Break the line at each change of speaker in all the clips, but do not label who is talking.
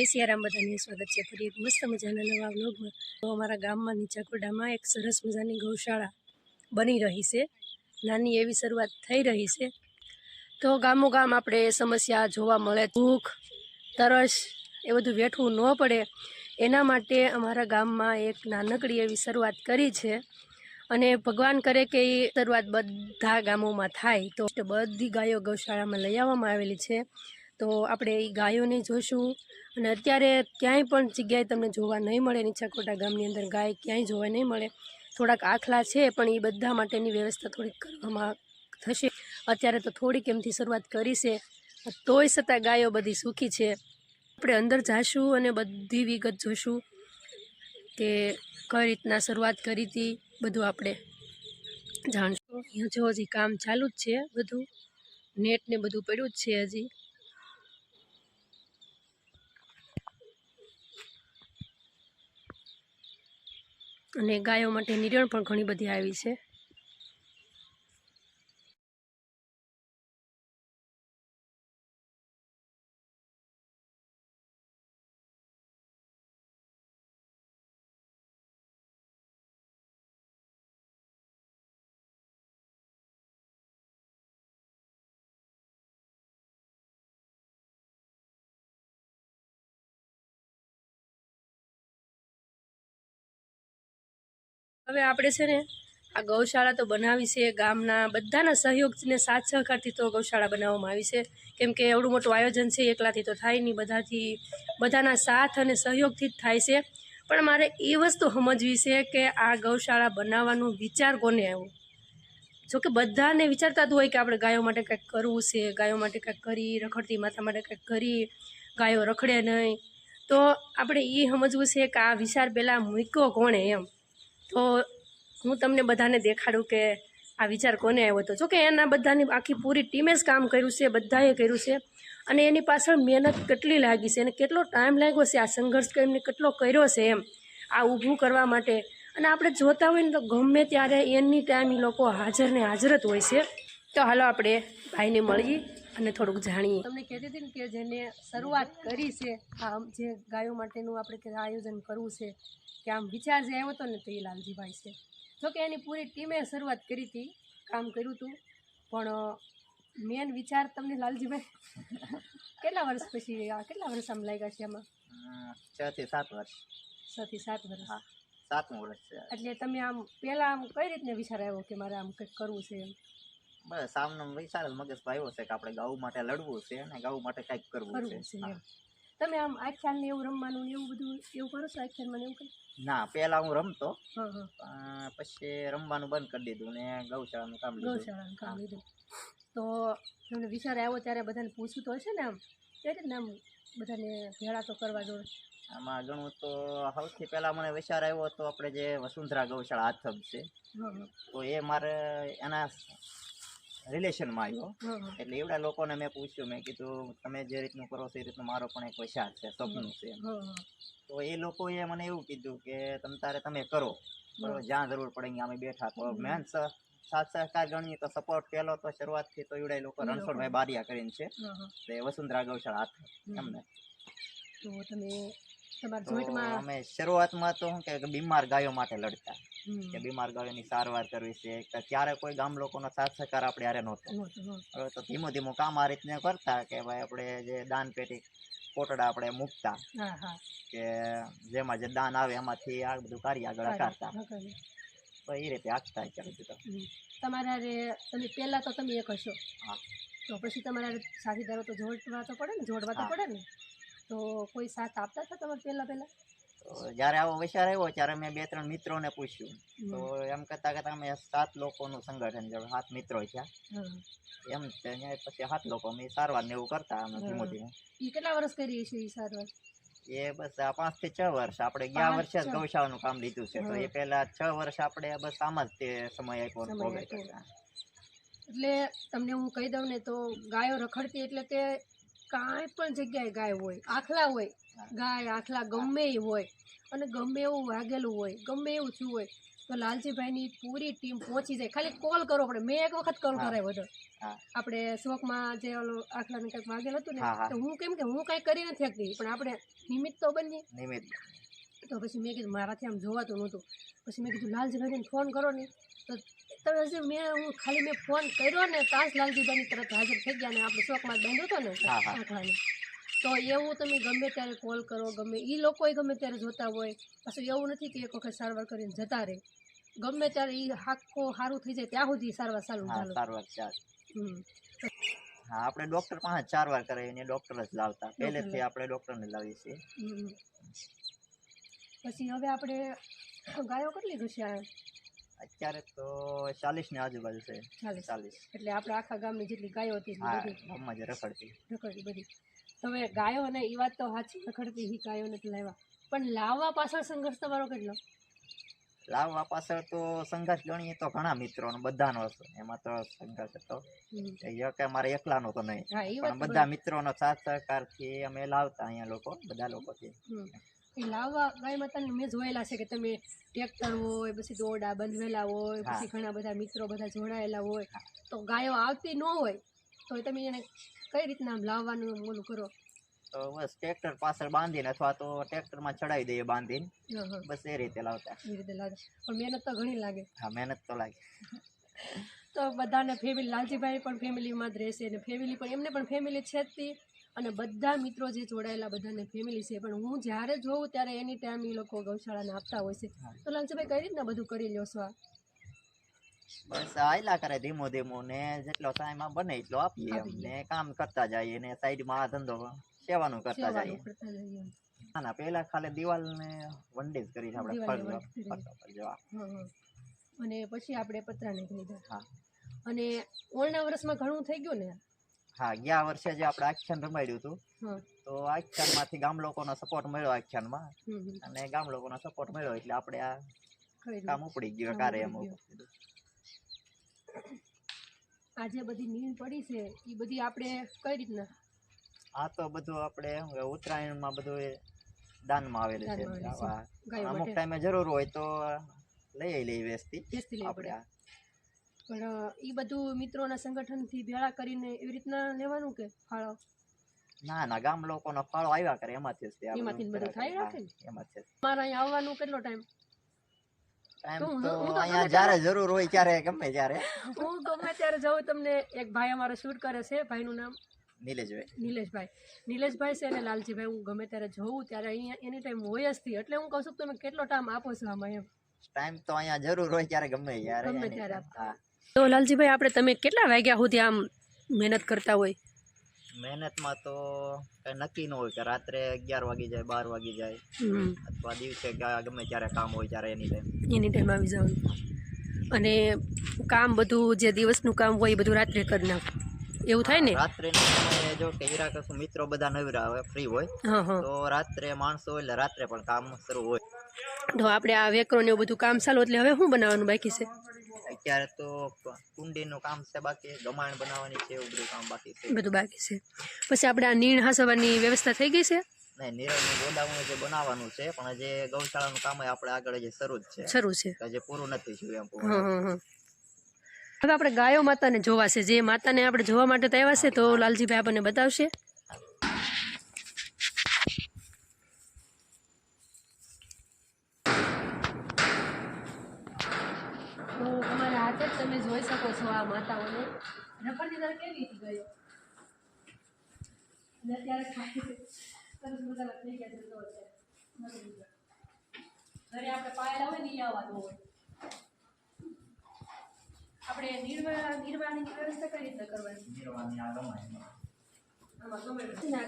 जय सियाराम बधाने स्वागत है फरी एक मस्त मजाना नवा व्लॉग में। तो अमरा गाम में नीचाकोडा में एक सरस मजानी गौशाला बनी रही है, नानी एवी शुरुआत थई रही है। तो गामो गाम आपणे समस्या जोवा मळे, भूख तरस ए बधुं वेठવું न पड़े एना माटे अमारा गाम में एक नानकड़ी एवी शुरुआत करी है અને ભગવાન કરે કે એ શરૂઆત બધા ગામોમાં થાય। તો બધી ગાયો ગૌશાળામાં લઈ આવવામાં આવેલી છે। તો આપણે એ ગાયોને જોશું અને અત્યારે ક્યાંય પણ જગ્યાએ તમને જોવા નહીં મળે, નીચાકોટા ગામની અંદર ગાય ક્યાંય જોવા નહીં મળે। થોડાક આખલા છે પણ એ બધા માટેની વ્યવસ્થા થોડીક કરવામાં થશે। અત્યારે તો થોડીક એમથી શરૂઆત કરી છે, તોય છતાં ગાયો બધી સુખી છે। આપણે અંદર જાશું અને બધી વિગત જોશું કે કઈ રીતના શરૂઆત કરી હતી, બધું આપણે જાણશું। અહીંયા જો હજી કામ ચાલુ જ છે, બધું નેટ ને બધું પડ્યું જ છે હજી। અને ગાયો માટે નિરણ પણ ઘણી બધી આવી છે। હવે આપણે છે ને આ ગૌશાળા તો બનાવી છે, ગામના બધાના સહયોગને સાથ સહકારથી તો ગૌશાળા બનાવવામાં આવી છે। કેમ કે એવડું મોટું આયોજન છે, એકલાથી તો થાય નહીં, બધાના સાથ અને સહયોગથી જ થાય છે। પણ મારે એ વસ્તુ સમજવી છે કે આ ગૌશાળા બનાવવાનો વિચાર કોને આવ્યો। જોકે બધાને વિચારતા જ હોય કે આપણે ગાયો માટે કંઈક કરવું છે, ગાયો માટે કંઈક કરી, રખડતી માતા માટે કંઈક કરી, ગાયો રખડે નહીં। તો આપણે એ સમજવું છે કે આ વિચાર પહેલાં મૂક્યો કોણે એમ। તો હું તમને બધાને દેખાડું કે આ વિચાર કોને આવ્યો હતો। જોકે એના બધાની આખી પૂરી ટીમે જ કામ કર્યું છે, બધાએ કર્યું છે અને એની પાછળ મહેનત કેટલી લાગી છે અને કેટલો ટાઈમ લાગ્યો છે, આ સંઘર્ષ એમને કેટલો કર્યો છે એમ આ ઊભું કરવા માટે। અને આપણે જોતા હોય ને તો ગમે ત્યારે એની ટાઈમ એ લોકો હાજર ને હાજર જ હોય છે। તો હાલો આપણે ભાઈને મળીએ અને થોડુંક જાણીએ। તમને કહેતી હતી ને કે જેને શરૂઆત કરી છે આ જે ગાયો માટેનું આપણે કે આયોજન કરવું છે, કે આમ વિચાર જે આવ્યો હતો ને તો એ લાલજીભાઈ છે। જોકે એની પૂરી ટીમે શરૂઆત કરી હતી, કામ કર્યું હતું, પણ મેન વિચાર તમને લાલજીભાઈ કેટલા વર્ષ પછી કેટલા વર્ષ આમ લાગ્યા છે આમાં?
6 થી 7 વર્ષ।
6 થી 7 વર્ષ,
હા 7મું વર્ષ છે।
એટલે તમે આમ પહેલાં આમ કઈ રીતને વિચાર આવ્યો કે મારે આમ કંઈક કરવું છે એમ?
બસ આમનો વિચાર મગજમાં આવ્યો છે કે આપણે ગૌ માટે લડવું છે અને ગૌ માટે કંઈક કરવું છે
એમ। તમે આમ આખ્યાન ને એવું રમવાનું એવું બધું એવું કરો છો આખ્યાનમાં ને એવું કંઈ?
ના, પહેલા હું રમતો,
હા
પછી રમવાનું બંધ કરી દીધું ને ગૌશાળાનું કામ લીધું।
તો તમને વિચાર આવ્યો ત્યારે બધાને પૂછવું તો હશે ને આમ કઈ રીતના આમ બધાને ભેળા તો કરવા જોઈએ?
આમાં ઘણું તો સૌથી પહેલાં મને વિચાર આવ્યો હતો આપણે જે વસુંધરા ગૌશાળા આથબ છે, તો એ મારે એના રિલેશનમાં આવ્યો। એટલે એવડા લોકોને મેં પૂછ્યું, મેં કીધું તમે જે રીતનું કરો છો એ રીતનું મારો પણ એક વિચાર છે, સપનું છે। તો એ લોકોએ મને એવું કીધું કે તમે કરો, બરાબર, જ્યાં જરૂર પડે અહીંયા અમે બેઠા। તો મેન સાથ સહકાર ગણીએ તો સપોર્ટ પહેલો તો શરૂઆતથી તો એવડા લોકો રણછોડભાઈ બારિયા કરીને છે, તે વસુંધરા ગૌશાળા હાથ એમને।
તો તમે તમારા જોઈન્ટમાં
અમે શરૂઆતમાં તો શું કે બીમાર ગાયો માટે લડતા, કે બીમાર ગાયોની સારવાર કરવી છે, કે ત્યારે કોઈ ગામ લોકોનો સાથ સહકાર આપણે યારે નહોતો। તો ધીમું ધીમું કામ આ રીતને કરતા કે ભાઈ આપણે જે દાન પેટી કોટડા આપણે મૂકતા, કે જેમાં જે દાન આવે એમાંથી આ બધું કાર્ય આગળ કરતા। તો એ રીતે આગતા ચાલતું હતું।
તમારા તમે પહેલાં તો તમે એક હશો,
હા,
તો પછી તમારા સાથીદારો તો જોડવા તો પડે ને, તો કોઈ સાથ આપતા હતા તમારે પહેલાં?
તો જ્યારે આવો વિચાર આવ્યો ત્યારે મેં 2-3 મિત્રોને પૂછ્યું, તો એમ કહેતા કે અમે 7 લોકોનું સંગઠન છે, 7 મિત્રો છે એમ છે। પછી 7 લોકો અમે સારવાર ને એવું કરતા અમે ધીમું ધીમું।
એ કેટલા વર્ષ કરી છે એ સારવાર?
એ બસ 5 થી 6 વર્ષ આપણે ગયા વર્ષે જ ગૌશાળાનું કામ લીધું છે। તો એ પહેલા 6 વર્ષ આપણે બસ આમ જ તે સમય આપ્યો।
એટલે તમને હું કહી દઉં ને તો ગાયો રખડતી એટલે કે કાંઈ પણ જગ્યાએ ગાય હોય, આખલા હોય, ગાય આખલા ગમે એ હોય અને ગમે એવું વાગેલું હોય, ગમે એવું થયું હોય તો લાલજીભાઈની પૂરી ટીમ પહોંચી જાય। ખાલી કોલ કરવો પડે। મેં એક વખત કોલ કરાવ્યો હતો
હા.
આપણે શોખમાં જે ઓલો આખલાને કંઈક વાગેલ હતું ને,
હા, હા.
તો હું કેમ કે હું કાંઈ કરી નથી શકતી, પણ આપણે નિમિત્ત તો બની.
નિમિત્ત.
તો પછી મેં કીધું મારાથી આમ જોવાતું નહોતું. પછી મેં કીધું લાલજીભાઈને ફોન કરો ને, તો તમે હજી હું ખાલી ફોન કર્યો ને તાસ લાલજીભાઈની તરત હાજર થઈ ગયા. ને આપણે શોખમાં જ બાંધ્યો હતો ને
હા, હા.
આખલાને, તો એવું તમે ગમે ત્યારે કોલ કરો, ગમે એ લોકોએ ગમે ત્યારે જોતા હોય. પાછું એવું નથી કે એક વખત સારવાર કરીને જતા રહે, ગમે ત્યારે એ આખો સારું થઈ જાય ત્યાં સુધી સારવાર ચાલુ
હા,
ચાલુ.
સારવાર ચાલ.
હમ.
હા, આપણે ડોક્ટર પાસે 4 વાર કરાવીને ડોક્ટર જ લાવતા. પહેલેથી આપણે ડોક્ટરને લાવીએ છીએ.
હમ. પછી હવે આપણે ગાયો કેટલી ઘસ્યા?
અત્યારે તો 40 ની આજુબાજુ છે. 40.
એટલે આપણે આખા ગામની જેટલી ગાયો હતી
હા,
બધી
ગામમાં જ રખડતી.
બધી. હવે ગાયો ને એ વાત તો સાચી, રખડતી એ ગાયોને તો લાવ્યા, પણ લાવવા પાછળ સંઘર્ષ તમારો કેટલો?
લાવવા પાછળ તો સંઘર્ષ ગણીએ તો ઘણા મિત્રોનો બધાનો હતો. એમાં તો સંઘર્ષ હતો કે મારે એકલાનો તો નહીં,
હા, એ
પણ
વાત
બધા મિત્રોનો સાથ સહકારથી અમે લાવતા અહીંયા લોકો, બધા લોકોથી.
એ લાવવા ગાય માતાને મેં જોયેલા છે કે તમે ટ્રેક્ટર હોય, પછી દોરડા બંધવેલા હોય, પછી ઘણા બધા મિત્રો બધા જોડાયેલા હોય, તો ગાયો આવતી ન હોય તો તમે એને કઈ રીતના આમ લાવવાનું ઓલું કરો?
તો બસ ટ્રેક્ટર પાછળ બાંધીને અથવા તો ટ્રેક્ટરમાં ચડાવી દઈએ બાંધીને, બસ એ રીતે લાવતા.
એ રીતે લાવતા, પણ મહેનત તો ઘણી લાગે.
હા, મહેનત તો લાગે.
તો બધાને ફેમિલી, લાલજીભાઈ પણ ફેમિલીમાં જ રહેશે, અને ફેમિલી પણ એમને પણ ફેમિલી છે જ તે, અને બધા મિત્રો જે જોડાયેલા બધાને ફેમિલી છે. પણ હું જ્યારે જોઉં ત્યારે એની ટાઈમ એ લોકો ગૌશાળાને આપતા હોય છે. તો લાલજીભાઈ કઈ રીતના બધું કરી લ્યો છો?
બસ આયલા કરે ધીમો ધીમો, ને જેટલો ટાઈમ બને એટલો આપીએ ને કામ કરતા જઈએ, ને સાઈડમાં આ ધંધો સેવાનું કરતા જઈએ. ના ના, પેલા ખાલી દિવાલ ને વંડે જ કરી આપણે જવા,
અને પછી આપણે પતરા નીકળી લીધા.
હા.
અને ઓળના વર્ષમાં ઘણું થઈ ગયું ને?
હા, ગયા વર્ષે જે આપણે આખ્યાન રમાડ્યું હતું, તો આખ્યાન માંથી ગામ લોકોનો સપોર્ટ મળ્યો આખ્યાનમાં, અને ગામ લોકોનો સપોર્ટ મળ્યો એટલે આપણે આ કામ ઉપડી ગયું કાર્ય એમ.
આ જે બધી નીણ પડી છે એ બધી આપણે કઈ રીતના?
આ તો બધું આપણે ઉત્તરાયણમાં બધું દાનમાં આવેલું છે. અમુક ટાઈમે જરૂર હોય તો લઈ વેચતી આપણે.
પણ એ બધું મિત્રોના સંગઠનથી ભેળા કરીને એવી રીતના લેવાનું કે ફાળો?
ના ના, ગામ લોકોનો ફાળો આવ્યા કરે એમાંથી જ
બધું થાય રાખે ને.
એમાંથી
તમારે અહીંયા આવવાનું કેટલો ટાઈમ?
તો અહીંયા જ્યારે જરૂર હોય ત્યારે ગમે ત્યારે.
હું ગમે ત્યારે જાઉં. તમને એક ભાઈ અમારો શૂટ કરે છે, ભાઈનું નામ નિલેશભાઈ છે, અને લાલજીભાઈ. હું ગમે ત્યારે જોઉં ત્યારે અહીંયા એની ટાઈમ હોય જ થી, એટલે હું કહું છું તમે કેટલો ટાઈમ આપો છો આમાં? એમ
ટાઈમ તો અહીંયા જરૂર હોય ત્યારે ગમે ત્યારે.
તો લાલજીભાઈ, આપણે તમે કેટલા વાગ્યા સુધી આમ મહેનત કરતા હોય?
મહેનતમાં તો કઈ નક્કી ન હોય કે રાત્રે 11 વાગી જાય, 12 વાગી જાય, અથવા દિવસે ગમે ત્યારે કામ હોય ત્યારે એની ટાઈમ
આવી જવાનું. અને કામ બધું જે દિવસનું કામ હોય એ બધું રાત્રે કરી નાખો, એવું થાય ને?
રાત્રે જો કે હીરા કશું મિત્રો બધા નવરા હોય, ફ્રી હોય, તો રાત્રે માણસો હોય એટલે રાત્રે પણ કામ શરૂ હોય.
તો આપણે આ વેકરો ને એવું બધું કામ ચાલુ, એટલે હવે શું બનાવવાનું બાકી છે?
અત્યારે તો કુંડીનું કામ છે બાકી, ગમાણ બનાવવાની છે, એવું બધું કામ બાકી છે.
બધું બાકી છે. પછી આપણે આ નીણ હાસવાની વ્યવસ્થા થઈ ગઈ છે?
નહીં, નીરવનું ગોદામું જે બનાવવાનું છે, પણ જે ગૌશાળાનું કામ હોય આપણે આગળ જે શરૂ છે, જે પૂરું નથી થયું એમ.
હવે આપણે ગાયો માતાને જોવા છે, જે માતાને આપણે જોવા માટે તો આવ્યા છે, તો લાલજીભાઈ આપણને બતાવશે. તો તમારા હાથે જ તમે જોઈ શકો છો આ માતાઓને. રખડતી ત્યારે કેવી હતી ગયો, અને અત્યારે ખાઈ સરસ મજાના થઈ ગયા છે. ઘરે આપણે પાયેલા હોય ને એ આવવાનું હોય. આપણે નિર્વાણની વ્યવસ્થા કઈ રીતે કરવાની?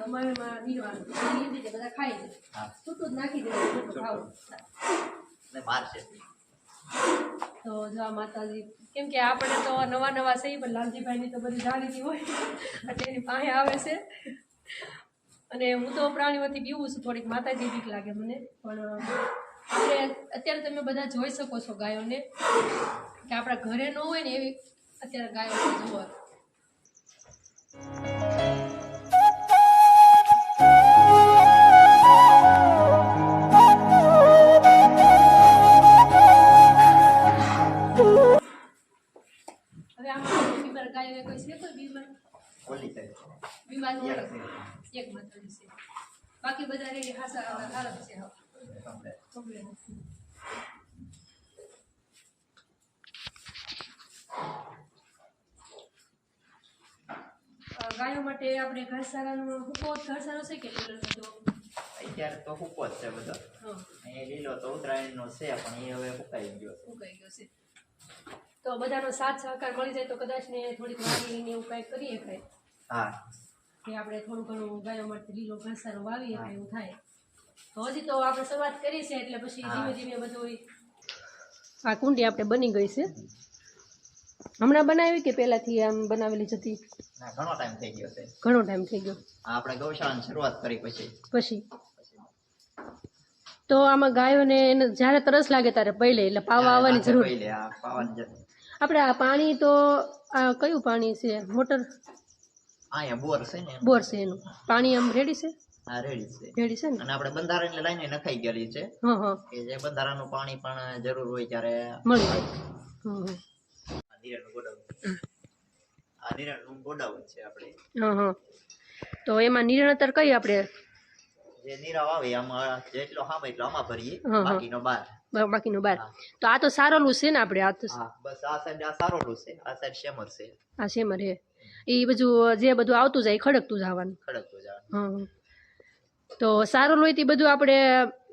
ગમાવીમાં નિર્વાણ બધા ખાઈ જાય, છૂટું જ નાખી દેવાનું ખાવું. તો જો આ માતાજી, કેમ કે આપણે તો નવા નવા છે, પણ લાલજીભાઈની તો બધી જાણીતી હોય એટલે એની પાસે આવે છે. અને હું તો પ્રાણીઓથી બીવું છું, થોડીક માતાજી બીક લાગે મને. પણ આપણે અત્યારે તમે બધા જોઈ શકો છો ગાયોને, કે આપણા ઘરે ન હોય ને એવી અત્યારે ગાયો જોવા. હવે આપણે ગાયો એ કોઈ છે કોઈ બીમાર
ઓલી છે
બીમાર હોય એક માત્ર છે બાકી બધા રેડી હાસા હાલત છે કમ્પ્લીટ ગાયો માટે આપણે ઘાસચારાનો હુકો ઘાસચારો છે કે લીલો બધો
અત્યારે તો હુકો જ છે બધો અહીંયા લીલો તો ઉત્તરાયણનો છે પણ એ હવે ફૂકાઈ ગયો
છે તો બધાનો સાથ સહકાર મળી જાય તો કદાચ ને થોડીક વાવી ને એવું કાંઈક કરીએ કાંઈ
હા
કે આપણે થોડું ઘણું ગાયો માટે લીલો ઘાસચારો વાવીએ કાંઈ એવું થાય તો હજી તો આપણે શરૂઆત કરી છે એટલે પછી ધીમે ધીમે બધું આ કુંડી આપણે બની ગઈ છે હમણાં બનાવી કે પહેલાથી આમ બનાવેલી જ હતી
ના ઘણો ટાઈમ થઈ ગયો છે
ઘણો ટાઈમ થઈ ગયો
આપણે ગૌશાળાની શરૂઆત કરી
પછી તો આમાં ગાયોને જ્યારે તરસ લાગે ત્યારે પહેલે એટલે પાવા આવવાની જરૂર આપણે આ પાણી તો આ કયું પાણી છે મોટર
અહીંયા બોર છે ને
બોર છે એનું પાણી આમ રેડી છે
હા રેડી
છે ને
અને આપણે બંધારણની લાઈને નખાઈ ગયેલી છે
હા
કે જે બંધારણનું પાણી પણ જરૂર હોય ત્યારે
મળી જાય
આ નિરણનું ગોડાઉન છે આપણે
તો એમાં નિરણતર કઈ આપણે
જે નીરાવ આવે આમાં જેટલો હામે એટલો આમાં ભરીએ બાકીનો બાર
તો આ તો સારોલું છે ને આપણે આ તો
બસ આ સાઈડ આ સારોલું છે આ સાઈડ શેમર છે
આ શેમર હે એ બધું જે બધું આવતું જાય ખડકતું જવાનું તો સારોલું હોય તે બધું આપણે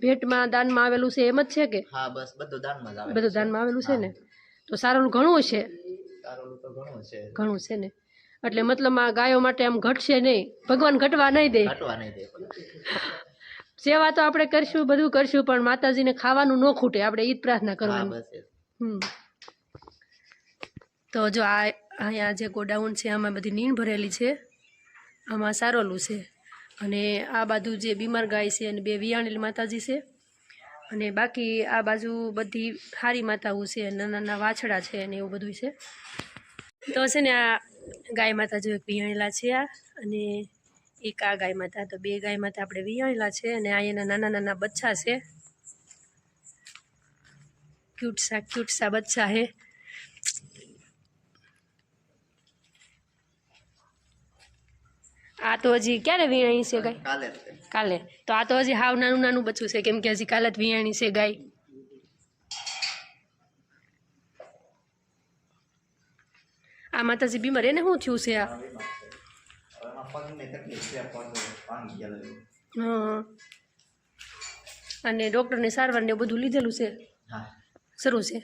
ભેટમાં દાનમાં આવેલું છે એમ જ છે કે
હા બસ બધું દાનમાં જ આવે
બધું દાનમાં આવેલું છે ને તો સારોલું ઘણું છે
સારોલું તો
ઘણું છે ને એટલે મતલબ આ ગાયો માટે આમ ઘટશે નહીં ભગવાન ઘટવા નહીં દે સેવા તો આપણે કરશું બધું કરશું પણ માતાજીને ખાવાનું ન ખૂટે આપણે ઈ જ પ્રાર્થના કરવાની તો જો આ અહીંયા જે ગોડાઉન છે આમાં બધી નીણ ભરેલી છે આમાં સારોલું છે અને આ બાજુ જે બીમાર ગાય છે અને 2 વિયાણેલી માતાજી છે અને બાકી આ બાજુ બધી હારી માતાઓ છે નાના નાના વાછડા છે અને એવું બધું છે તો છે ને આ ગાય માતા જો એક વિયાણેલા છે આ અને એક આ ગાય માતા તો 2 ગાય માતા આપણે વિયાણેલા છે અને આ એના નાના નાના બચ્ચા છે ક્યુટ સા બચ્ચા હે આ તો હજી ક્યારે વિયાણી છે ગાય કાલે તો આ તો હજી હાવ નાનું નાનું બચ્ચું છે કેમ કે હજી કાલે જ વિયાણી છે ગાય આ માતાજી બીમાર એને શું થયું છે આ અને ડૉક્ટરની સારવાર ને બધું લીધેલું છે શરૂ છે